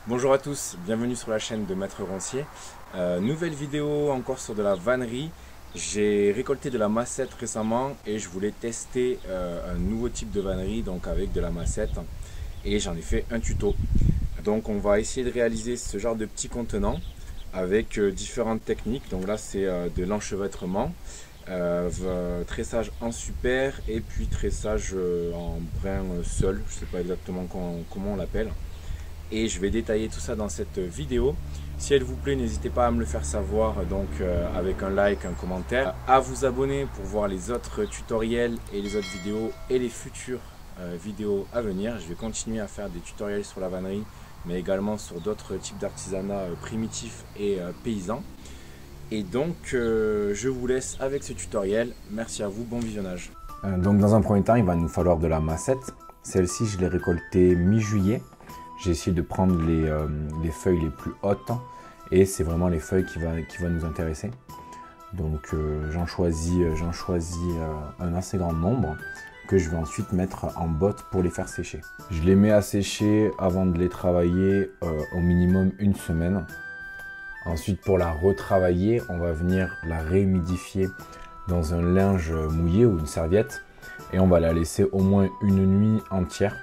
Bonjour à tous, bienvenue sur la chaîne de Maître Roncier. Nouvelle vidéo encore sur de la vannerie. J'ai récolté de la massette récemment et je voulais tester un nouveau type de vannerie, donc avec de la massette, et j'en ai fait un tuto. Donc on va essayer de réaliser ce genre de petit contenant avec différentes techniques. Donc là c'est de l'enchevêtrement, tressage en super et puis tressage en brin seul, je ne sais pas exactement comment on l'appelle. Et je vais détailler tout ça dans cette vidéo. Si elle vous plaît, n'hésitez pas à me le faire savoir avec un like, un commentaire, à vous abonner pour voir les autres tutoriels et les autres vidéos et les futures vidéos à venir. Je vais continuer à faire des tutoriels sur la vannerie, mais également sur d'autres types d'artisanat primitifs et paysans. Et donc je vous laisse avec ce tutoriel. Merci à vous, bon visionnage. Donc dans un premier temps, il va nous falloir de la massette. Celle-ci, je l'ai récoltée mi-juillet. J'ai essayé de prendre les feuilles les plus hautes et c'est vraiment les feuilles qui vont nous intéresser. Donc j'en choisis un assez grand nombre que je vais ensuite mettre en botte pour les faire sécher. Je les mets à sécher avant de les travailler au minimum une semaine. Ensuite, pour la retravailler, on va venir la réhumidifier dans un linge mouillé ou une serviette et on va la laisser au moins une nuit entière.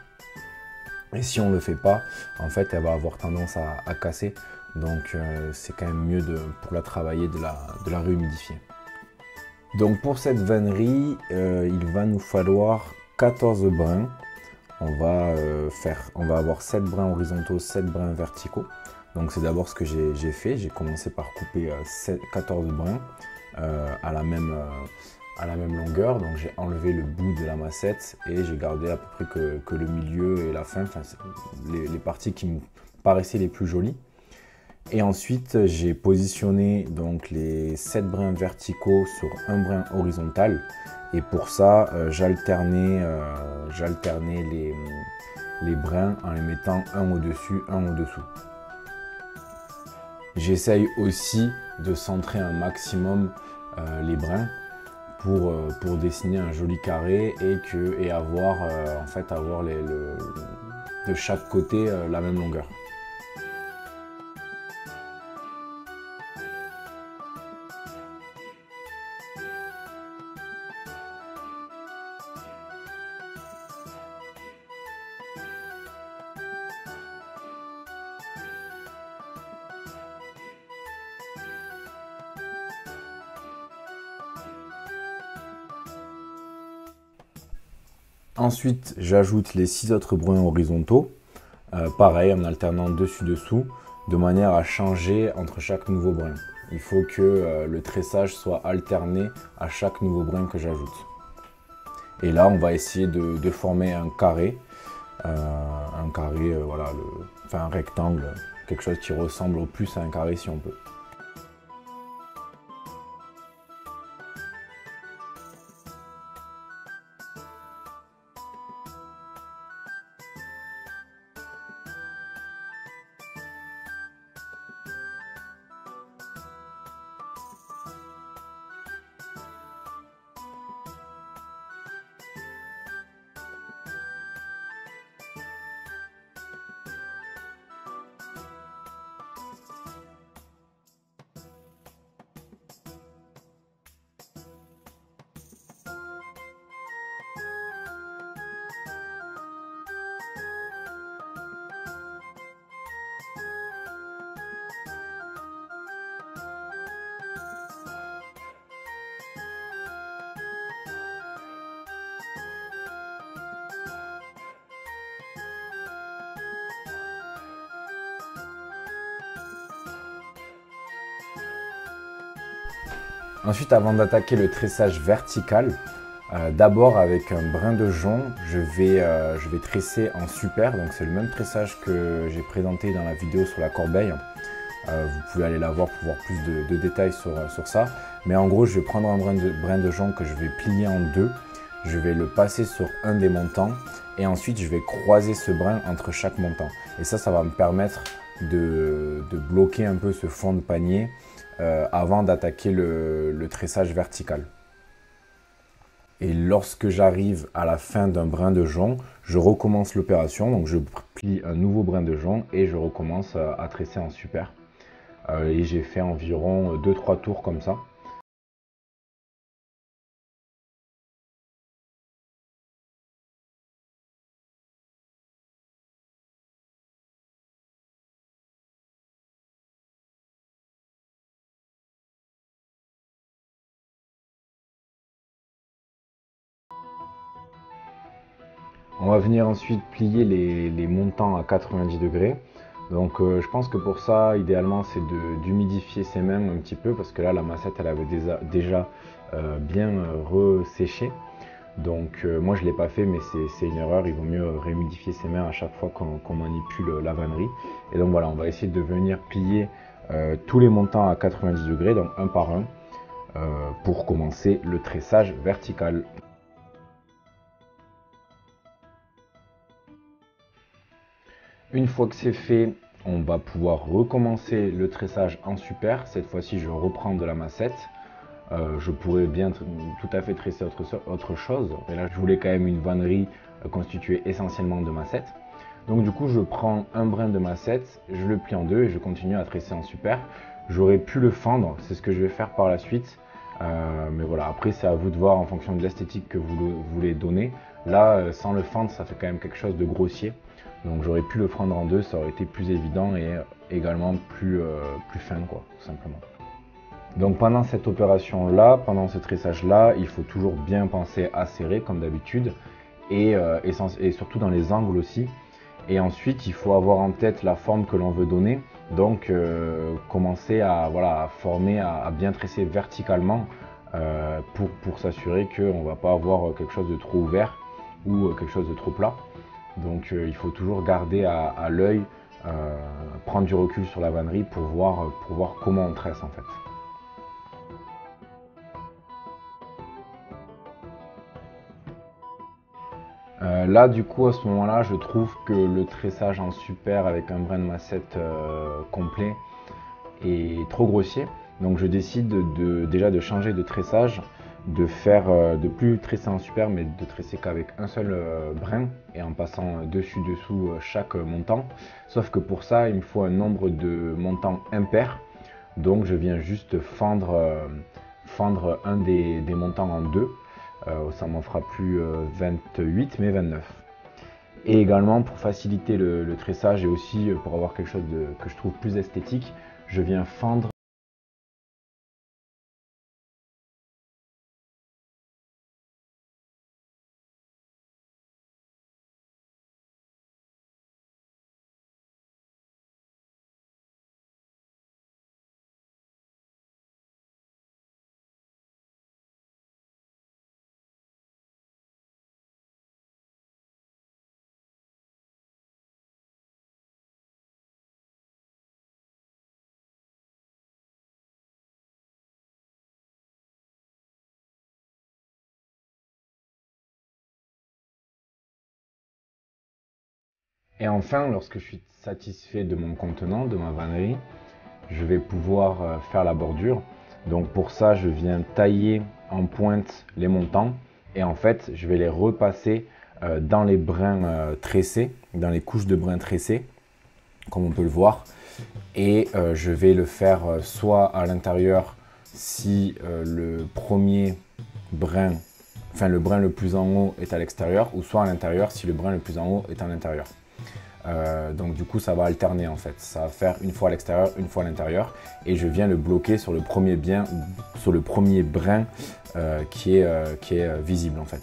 Et si on ne le fait pas, en fait, elle va avoir tendance à casser. Donc, c'est quand même mieux pour la travailler de la réhumidifier. Donc, pour cette vannerie, il va nous falloir 14 brins. On va avoir 7 brins horizontaux, 7 brins verticaux. Donc, c'est d'abord ce que j'ai fait. J'ai commencé par couper 14 brins à la même longueur. Donc j'ai enlevé le bout de la massette et j'ai gardé à peu près que le milieu et la fin, les parties qui me paraissaient les plus jolies. Et ensuite j'ai positionné donc les 7 brins verticaux sur un brin horizontal et pour ça j'alternais les brins en les mettant un au-dessus, un au-dessous. J'essaye aussi de centrer un maximum les brins pour dessiner un joli carré et avoir de chaque côté la même longueur. Ensuite, j'ajoute les 6 autres brins horizontaux, pareil en alternant dessus-dessous, de manière à changer entre chaque nouveau brin. Il faut que le tressage soit alterné à chaque nouveau brin que j'ajoute. Et là, on va essayer de former un carré, voilà, un rectangle, quelque chose qui ressemble au plus à un carré si on peut. Ensuite, avant d'attaquer le tressage vertical, d'abord avec un brin de jonc, je vais tresser en super. Donc c'est le même tressage que j'ai présenté dans la vidéo sur la corbeille. Vous pouvez aller la voir pour voir plus de détails sur ça. Mais en gros, je vais prendre un brin de jonc que je vais plier en deux. Je vais le passer sur un des montants et ensuite je vais croiser ce brin entre chaque montant. Et ça va me permettre de bloquer un peu ce fond de panier avant d'attaquer le tressage vertical. Et lorsque j'arrive à la fin d'un brin de jonc, je recommence l'opération. Donc je plie un nouveau brin de jonc et je recommence à tresser en super. Et j'ai fait environ 2-3 tours comme ça. On va venir ensuite plier les montants à 90 degrés. Donc je pense que pour ça, idéalement, c'est d'humidifier ses mains un petit peu parce que là, la massette, elle avait déjà bien resséché. Donc moi, je ne l'ai pas fait, mais c'est une erreur. Il vaut mieux réhumidifier ses mains à chaque fois qu'on manipule la vannerie. Et donc voilà, on va essayer de venir plier tous les montants à 90 degrés, donc un par un, pour commencer le tressage vertical. Une fois que c'est fait, on va pouvoir recommencer le tressage en super. Cette fois-ci, je reprends de la massette. Je pourrais bien tout à fait tresser autre chose. Mais là, je voulais quand même une vannerie constituée essentiellement de massettes. Donc du coup, je prends un brin de massette, je le plie en deux et je continue à tresser en super. J'aurais pu le fendre, c'est ce que je vais faire par la suite. Mais voilà, après c'est à vous de voir en fonction de l'esthétique que vous voulez donner. Là, sans le fendre, ça fait quand même quelque chose de grossier. Donc j'aurais pu le fendre en deux, ça aurait été plus évident et également plus fin, quoi, tout simplement. Donc pendant cette opération-là, pendant ce tressage-là, il faut toujours bien penser à serrer comme d'habitude et surtout dans les angles aussi. Et ensuite, il faut avoir en tête la forme que l'on veut donner. Donc commencer à former, à bien tresser verticalement pour s'assurer qu'on ne va pas avoir quelque chose de trop ouvert ou quelque chose de trop plat. Donc il faut toujours garder à l'œil, prendre du recul sur la vannerie pour voir comment on tresse en fait. Là du coup à ce moment-là je trouve que le tressage en super avec un brin de massette complet est trop grossier. Donc je décide déjà de changer de tressage, de plus tresser en super mais de tresser qu'avec un seul brin et en passant dessus-dessous chaque montant. Sauf que pour ça il me faut un nombre de montants impair. Donc je viens juste fendre un des montants en deux. Ça m'en fera plus 28 mais 29. Et également pour faciliter le tressage et aussi pour avoir quelque chose que je trouve plus esthétique, je viens fendre et enfin, lorsque je suis satisfait de mon contenant, de ma vannerie, je vais pouvoir faire la bordure. Donc pour ça, je viens tailler en pointe les montants et en fait, je vais les repasser dans les brins tressés, dans les couches de brins tressés, comme on peut le voir. Et je vais le faire soit à l'intérieur si le premier brin, enfin le brin le plus en haut est à l'extérieur, ou soit à l'intérieur si le brin le plus en haut est à l'intérieur. Donc du coup ça va alterner en fait, ça va faire une fois à l'extérieur, une fois à l'intérieur et je viens le bloquer sur le premier brin qui est visible en fait.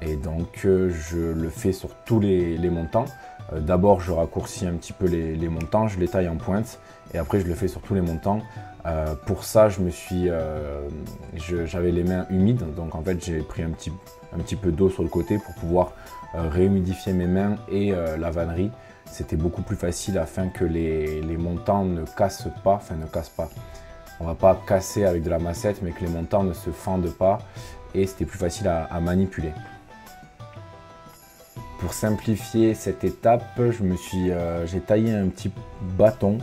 Et donc je le fais sur tous les montants. D'abord je raccourcis un petit peu les montants, je les taille en pointe et après je le fais sur tous les montants. Pour ça j'avais les mains humides, donc en fait j'ai pris un petit peu d'eau sur le côté pour pouvoir réhumidifier mes mains et la vannerie. C'était beaucoup plus facile afin que les montants ne cassent pas, on va pas casser avec de la massette mais que les montants ne se fendent pas et c'était plus facile à manipuler. Pour simplifier cette étape, j'ai taillé un petit bâton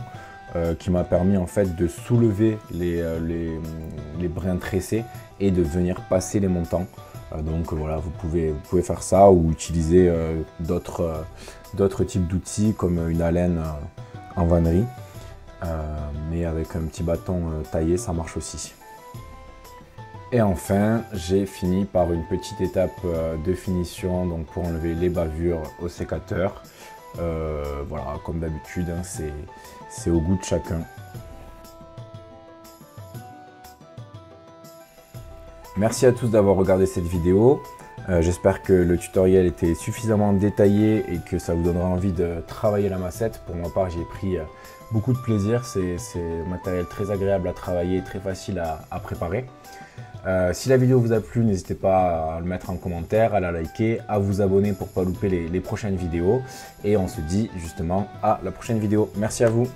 qui m'a permis en fait de soulever les brins tressés et de venir passer les montants. Donc voilà, vous pouvez faire ça ou utiliser d'autres types d'outils comme une alène en vannerie. Mais avec un petit bâton taillé, ça marche aussi. Et enfin, j'ai fini par une petite étape de finition donc pour enlever les bavures au sécateur. Voilà, comme d'habitude, hein, c'est au goût de chacun. Merci à tous d'avoir regardé cette vidéo. J'espère que le tutoriel était suffisamment détaillé et que ça vous donnera envie de travailler la massette. Pour ma part, j'ai pris beaucoup de plaisir. C'est un matériel très agréable à travailler, très facile à préparer. Si la vidéo vous a plu, n'hésitez pas à le mettre en commentaire, à la liker, à vous abonner pour ne pas louper les prochaines vidéos. Et on se dit justement à la prochaine vidéo. Merci à vous.